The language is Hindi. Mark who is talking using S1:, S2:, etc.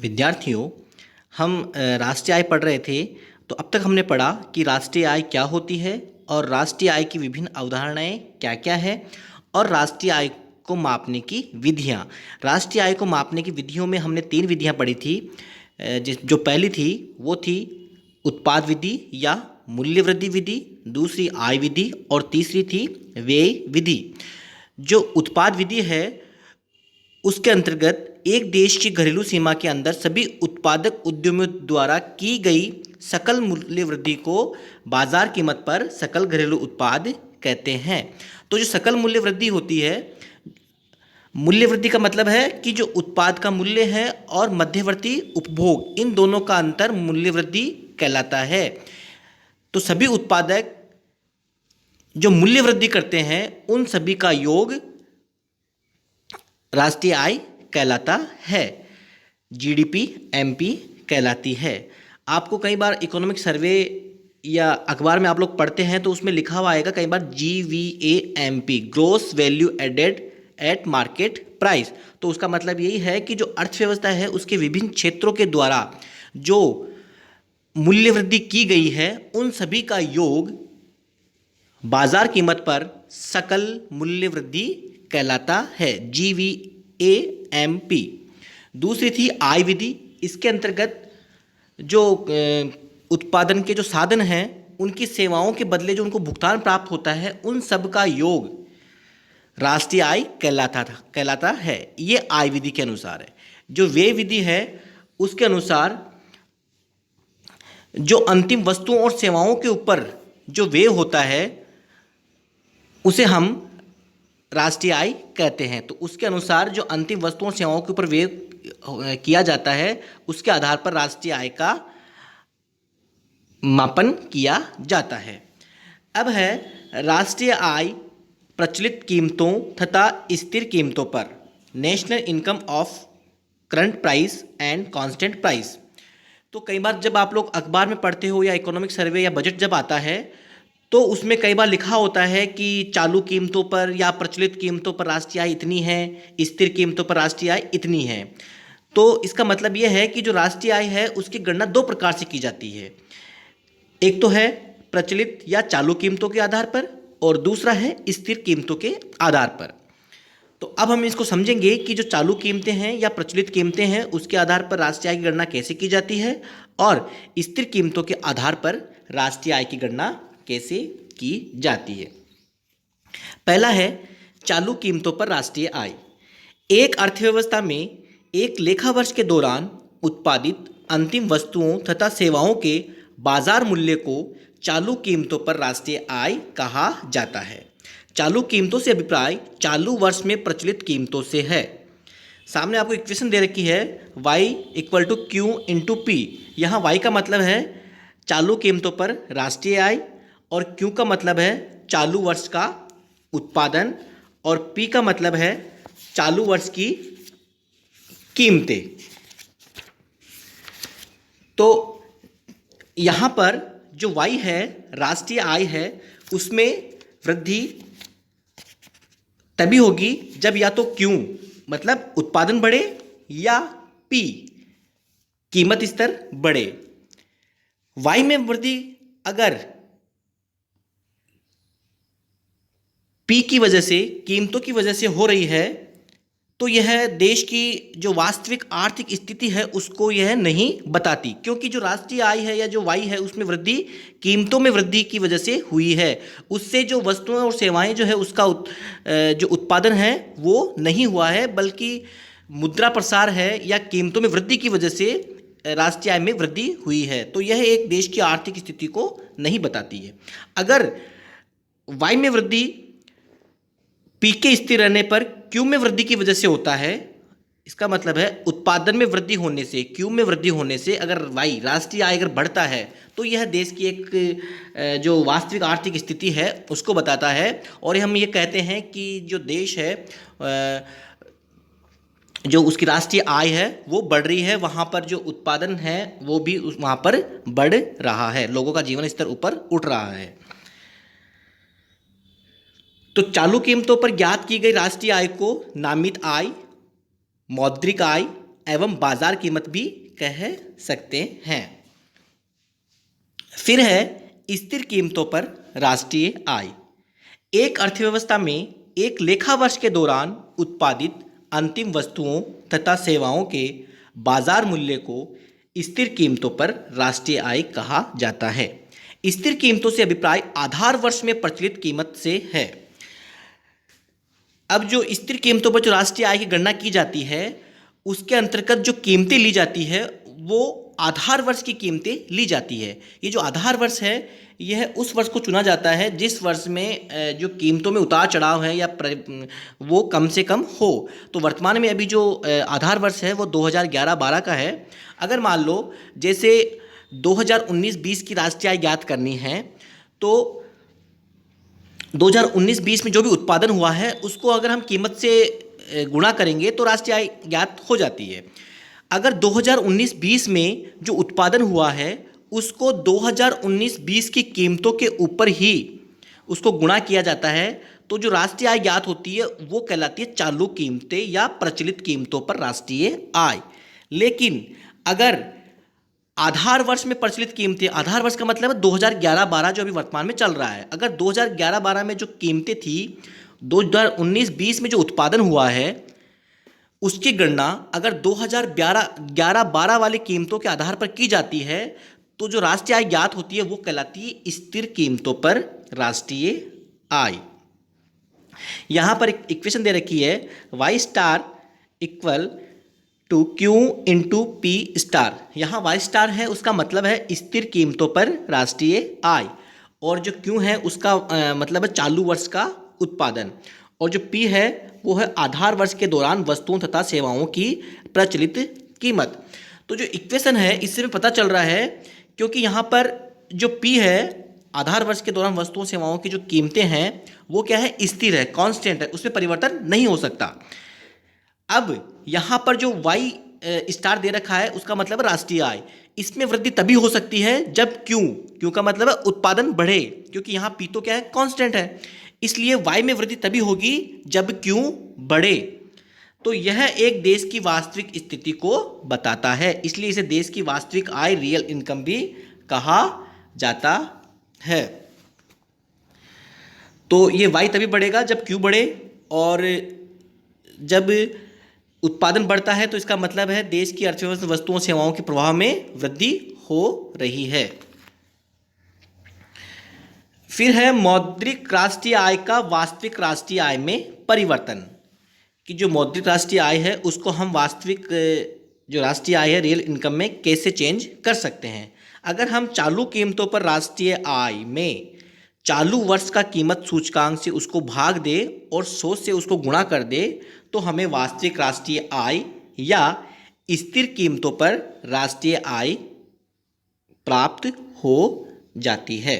S1: विद्यार्थियों, हम राष्ट्रीय आय पढ़ रहे थे। तो अब तक हमने पढ़ा कि राष्ट्रीय आय क्या होती है और राष्ट्रीय आय की विभिन्न अवधारणाएं क्या क्या है और राष्ट्रीय आय को मापने की विधियां। राष्ट्रीय आय को मापने की विधियों में हमने 3 विधियां पढ़ी थी। जो पहली थी वो थी उत्पाद विधि या मूल्य वृद्धि विधि, दूसरी आय विधि और तीसरी थी व्यय विधि। जो उत्पाद विधि है उसके अंतर्गत एक देश की घरेलू सीमा के अंदर सभी उत्पादक उद्यमों द्वारा की गई सकल मूल्य वृद्धि को बाजार कीमत पर सकल घरेलू उत्पाद कहते हैं। तो जो सकल मूल्य वृद्धि होती है, मूल्य वृद्धि का मतलब है कि जो उत्पाद का मूल्य है और मध्यवर्ती उपभोग, इन दोनों का अंतर मूल्य वृद्धि कहलाता है। तो सभी उत्पादक जो मूल्य वृद्धि करते हैं उन सभी का योग राष्ट्रीय आय कहलाता है। जीडीपी एमपी कहलाती है। आपको कई बार इकोनॉमिक सर्वे या अखबार में आप लोग पढ़ते हैं तो उसमें लिखा हुआ आएगा कई बार GVAMP, gross value added at market price. तो उसका मतलब यही है कि जो अर्थव्यवस्था है उसके विभिन्न क्षेत्रों के द्वारा जो मूल्य वृद्धि की गई है उन सभी का योग बाजार कीमत पर सकल मूल्य वृद्धि कहलाता है, GVAMP। दूसरी थी आय विधि। इसके अंतर्गत जो उत्पादन के जो साधन हैं उनकी सेवाओं के बदले जो उनको भुगतान प्राप्त होता है उन सब का योग राष्ट्रीय आय कहलाता है। ये आय विधि के अनुसार है। जो व्यय विधि है उसके अनुसार जो अंतिम वस्तुओं और सेवाओं के ऊपर जो व्यय होता है उसे हम राष्ट्रीय आय कहते हैं। तो उसके अनुसार जो अंतिम वस्तुओं और सेवाओं के ऊपर व्यय किया जाता है उसके आधार पर राष्ट्रीय आय का मापन किया जाता है। अब है राष्ट्रीय आय प्रचलित कीमतों तथा स्थिर कीमतों पर, national income of current price and constant price. तो कई बार जब आप लोग अखबार में पढ़ते हो या इकोनॉमिक सर्वे या बजट जब आता है तो उसमें कई बार लिखा होता है कि चालू कीमतों पर या प्रचलित कीमतों पर राष्ट्रीय आय इतनी है, स्थिर कीमतों पर राष्ट्रीय आय इतनी है। तो इसका मतलब यह है कि जो राष्ट्रीय आय है उसकी गणना 2 प्रकार से की जाती है। एक तो है प्रचलित या चालू कीमतों के आधार पर और दूसरा है स्थिर कीमतों के आधार पर। तो अब हम इसको समझेंगे कि जो चालू कीमतें हैं या प्रचलित कीमतें हैं उसके आधार पर राष्ट्रीय आय की गणना कैसे की जाती है और स्थिर कीमतों के आधार पर राष्ट्रीय आय की गणना कैसे की जाती है। पहला है चालू कीमतों पर राष्ट्रीय आय। एक अर्थव्यवस्था में एक लेखा वर्ष के दौरान उत्पादित अंतिम वस्तुओं तथा सेवाओं के बाजार मूल्य को चालू कीमतों पर राष्ट्रीय आय कहा जाता है। चालू कीमतों से अभिप्राय चालू वर्ष में प्रचलित कीमतों से है। सामने आपको इक्वेशन दे रखी है y = Q × P। यहाँ y का मतलब है चालू कीमतों पर राष्ट्रीय आय और Q का मतलब है चालू वर्ष का उत्पादन और P का मतलब है चालू वर्ष की कीमतें। तो यहाँ पर जो y है राष्ट्रीय आय है उसमें वृद्धि तभी होगी जब या तो Q मतलब उत्पादन बढ़े या P कीमत स्तर बढ़े। y में वृद्धि अगर P की वजह से, कीमतों की वजह से हो रही है तो यह देश की जो वास्तविक आर्थिक स्थिति है उसको यह नहीं बताती, क्योंकि जो राष्ट्रीय आय है या जो y है उसमें वृद्धि कीमतों में वृद्धि की वजह से हुई है। उससे जो वस्तुएं और सेवाएं जो है उसका जो उत्पादन है वो नहीं हुआ है, बल्कि मुद्रा प्रसार है या कीमतों में वृद्धि की वजह से राष्ट्रीय आय में वृद्धि हुई है। तो यह एक देश की आर्थिक स्थिति को नहीं बताती है। अगर y में वृद्धि P के स्थिर रहने पर Q में वृद्धि की वजह से होता है, इसका मतलब है उत्पादन में वृद्धि होने से, Q में वृद्धि होने से अगर y राष्ट्रीय आय अगर बढ़ता है तो यह देश की एक जो वास्तविक आर्थिक स्थिति है उसको बताता है। और हम ये कहते हैं कि जो देश है जो उसकी राष्ट्रीय आय है वो बढ़ रही है, वहाँ पर जो उत्पादन है वो भी वहाँ पर बढ़ रहा है, लोगों का जीवन स्तर ऊपर उठ रहा है। तो चालू कीमतों पर ज्ञात की गई राष्ट्रीय आय को नामित आय, मौद्रिक आय, एवं बाजार कीमत भी कह सकते हैं। फिर है स्थिर कीमतों पर राष्ट्रीय आय। एक अर्थव्यवस्था में एक लेखा वर्ष के दौरान उत्पादित अंतिम वस्तुओं तथा सेवाओं के बाजार मूल्य को स्थिर कीमतों पर राष्ट्रीय आय कहा जाता है। स्थिर कीमतों से अभिप्राय आधार वर्ष में प्रचलित कीमत से है। अब जो स्थिर कीमतों पर जो राष्ट्रीय आय की गणना की जाती है, उसके अंतर्गत जो कीमतें ली जाती है वो आधार वर्ष की कीमतें ली जाती है। ये जो आधार वर्ष है, यह उस वर्ष को चुना जाता है जिस वर्ष में जो कीमतों में उतार चढ़ाव है या वो कम से कम हो। तो वर्तमान में अभी जो आधार वर्ष है वो 2011-12 का है। अगर मान लो जैसे 2019-20 की राष्ट्रीय आय ज्ञात करनी है, तो 2019-20 में जो भी उत्पादन हुआ है उसको अगर हम कीमत से गुणा करेंगे तो राष्ट्रीय आय ज्ञात हो जाती है। अगर 2019-20 में जो उत्पादन हुआ है उसको 2019-20 की कीमतों के ऊपर ही उसको गुणा किया जाता है, तो जो राष्ट्रीय आय ज्ञात होती है वो कहलाती है चालू कीमतें या प्रचलित कीमतों पर राष्ट्रीय आय। लेकिन अगर आधार वर्ष में प्रचलित कीमतें, आधार वर्ष का मतलब है 2011-12 जो अभी वर्तमान में चल रहा है, अगर 2011-12 में जो कीमतें थी 2019-20 में जो उत्पादन हुआ है उसकी गणना अगर 2011-12 वाली कीमतों के आधार पर की जाती है, तो जो राष्ट्रीय आय ज्ञात होती है वो कहलाती है स्थिर कीमतों पर राष्ट्रीय आय। यहां पर एक इक्वेशन दे रखी है, Y star equal to Q into P star. यहाँ वाई स्टार है उसका मतलब है स्थिर कीमतों पर राष्ट्रीय आय, और जो क्यू है उसका मतलब है चालू वर्ष का उत्पादन, और जो पी है वो है आधार वर्ष के दौरान वस्तुओं तथा सेवाओं की प्रचलित कीमत। तो जो इक्वेशन है इससे में पता चल रहा है, क्योंकि यहाँ पर जो पी है आधार वर्ष के दौरान वस्तुओं सेवाओं की जो कीमतें हैं वो क्या है, स्थिर है, कांस्टेंट है, उसमें परिवर्तन नहीं हो सकता। अब यहाँ पर जो वाई स्टार दे रखा है उसका मतलब राष्ट्रीय आय, इसमें वृद्धि तभी हो सकती है जब क्यू का मतलब है उत्पादन बढ़े, क्योंकि यहाँ पी तो क्या है, कांस्टेंट है, इसलिए वाई में वृद्धि तभी होगी जब क्यू बढ़े। तो यह एक देश की वास्तविक स्थिति को बताता है, इसलिए इसे देश की वास्तविक आय, रियल इनकम भी कहा जाता है। तो ये वाई तभी बढ़ेगा जब क्यू बढ़े, और जब उत्पादन बढ़ता है तो इसका मतलब है देश की अर्थव्यवस्था वस्तुओं सेवाओं के प्रवाह में वृद्धि हो रही है। फिर है मौद्रिक राष्ट्रीय आय का वास्तविक राष्ट्रीय आय में परिवर्तन, कि जो मौद्रिक राष्ट्रीय आय है उसको हम वास्तविक जो राष्ट्रीय आय है, रियल इनकम में कैसे चेंज कर सकते हैं। अगर हम चालू कीमतों पर राष्ट्रीय आय में चालू वर्ष का कीमत सूचकांक से उसको भाग दे और 100 से उसको गुणा कर दे, तो हमें वास्तविक राष्ट्रीय आय या स्थिर कीमतों पर राष्ट्रीय आय प्राप्त हो जाती है।